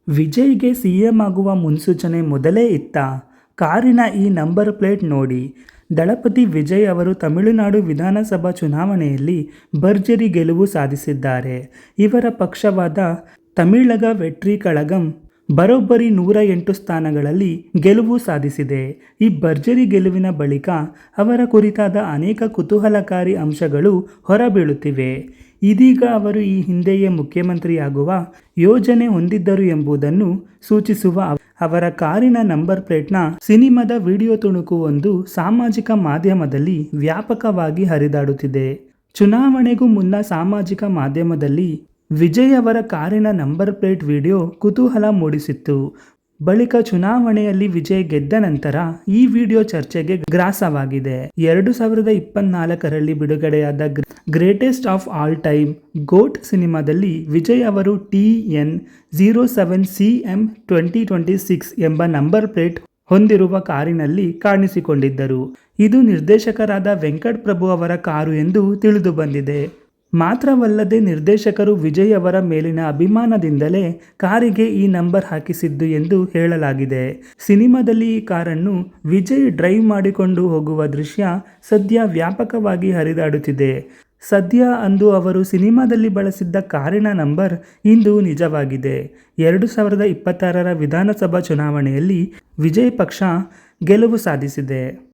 ವಿಜಯ್ಗೆ CM ಆಗುವ ಮುನ್ಸೂಚನೆ ಮೊದಲೇ ಇತ್ತ? ಕಾರಿನ ಈ ನಂಬರ್ ಪ್ಲೇಟ್ ನೋಡಿ. ದಳಪತಿ ವಿಜಯ್ ಅವರು ತಮಿಳುನಾಡು ವಿಧಾನಸಭಾ ಚುನಾವಣೆಯಲ್ಲಿ ಭರ್ಜರಿ ಗೆಲುವು ಸಾಧಿಸಿದ್ದಾರೆ. ಇವರ ಪಕ್ಷವಾದ ತಮಿಳಗ ವೆಟ್ರಿ ಕಳಗಂ ಬರೋಬ್ಬರಿ 108 ಸ್ಥಾನಗಳಲ್ಲಿ ಗೆಲುವು ಸಾಧಿಸಿದೆ. ಈ ಭರ್ಜರಿ ಗೆಲುವಿನ ಬಳಿಕ ಅವರ ಕುರಿತಾದ ಅನೇಕ ಕುತೂಹಲಕಾರಿ ಅಂಶಗಳು ಹೊರಬೀಳುತ್ತಿವೆ. ಇದೀಗ ಅವರು ಈ ಹಿಂದೆಯೇ ಮುಖ್ಯಮಂತ್ರಿಯಾಗುವ ಯೋಜನೆ ಹೊಂದಿದ್ದರು ಎಂಬುದನ್ನು ಸೂಚಿಸುವ ಅವರ ಕಾರಿನ ನಂಬರ್ ಪ್ಲೇಟ್ನ ಸಿನಿಮಾದ ವಿಡಿಯೋ ತುಣುಕುವೊಂದು ಸಾಮಾಜಿಕ ಮಾಧ್ಯಮದಲ್ಲಿ ವ್ಯಾಪಕವಾಗಿ ಹರಿದಾಡುತ್ತಿದೆ. ಚುನಾವಣೆಗೂ ಮುನ್ನ ಸಾಮಾಜಿಕ ಮಾಧ್ಯಮದಲ್ಲಿ ವಿಜಯ್ ಅವರ ಕಾರಿನ ನಂಬರ್ ಪ್ಲೇಟ್ ವಿಡಿಯೋ ಕುತೂಹಲ ಮೂಡಿಸಿತ್ತು. ಬಳಿಕ ಚುನಾವಣೆಯಲ್ಲಿ ವಿಜಯ್ ಗೆದ್ದ ನಂತರ ಈ ವಿಡಿಯೋ ಚರ್ಚೆಗೆ ಗ್ರಾಸವಾಗಿದೆ. 2024ರಲ್ಲಿ ಬಿಡುಗಡೆಯಾದ ಗ್ರೇಟೆಸ್ಟ್ ಆಫ್ ಆಲ್ ಟೈಮ್ ಗೋಟ್ ಸಿನಿಮಾದಲ್ಲಿ ವಿಜಯ್ ಅವರು TN07CM2026 ಎಂಬ ನಂಬರ್ ಪ್ಲೇಟ್ ಹೊಂದಿರುವ ಕಾರಿನಲ್ಲಿ ಕಾಣಿಸಿಕೊಂಡಿದ್ದರು. ಇದು ನಿರ್ದೇಶಕರಾದ ವೆಂಕಟ್ ಪ್ರಭು ಅವರ ಕಾರು ಎಂದು ತಿಳಿದು ಬಂದಿದೆ. ಮಾತ್ರವಲ್ಲದೆ ನಿರ್ದೇಶಕರು ವಿಜಯ್ ಅವರ ಮೇಲಿನ ಅಭಿಮಾನದಿಂದಲೇ ಕಾರಿಗೆ ಈ ನಂಬರ್ ಹಾಕಿಸಿದ್ದು ಎಂದು ಹೇಳಲಾಗಿದೆ. ಸಿನಿಮಾದಲ್ಲಿ ಈ ಕಾರನ್ನು ವಿಜಯ್ ಡ್ರೈವ್ ಮಾಡಿಕೊಂಡು ಹೋಗುವ ದೃಶ್ಯ ಸದ್ಯ ವ್ಯಾಪಕವಾಗಿ ಹರಿದಾಡುತ್ತಿದೆ. ಸದ್ಯ ಅಂದು ಅವರು ಸಿನಿಮಾದಲ್ಲಿ ಬಳಸಿದ್ದ ಕಾರಿನ ನಂಬರ್ ಇಂದು ನಿಜವಾಗಿದೆ. 2026ರ ವಿಧಾನಸಭಾ ಚುನಾವಣೆಯಲ್ಲಿ ವಿಜಯ್ ಪಕ್ಷ ಗೆಲುವು ಸಾಧಿಸಿದೆ.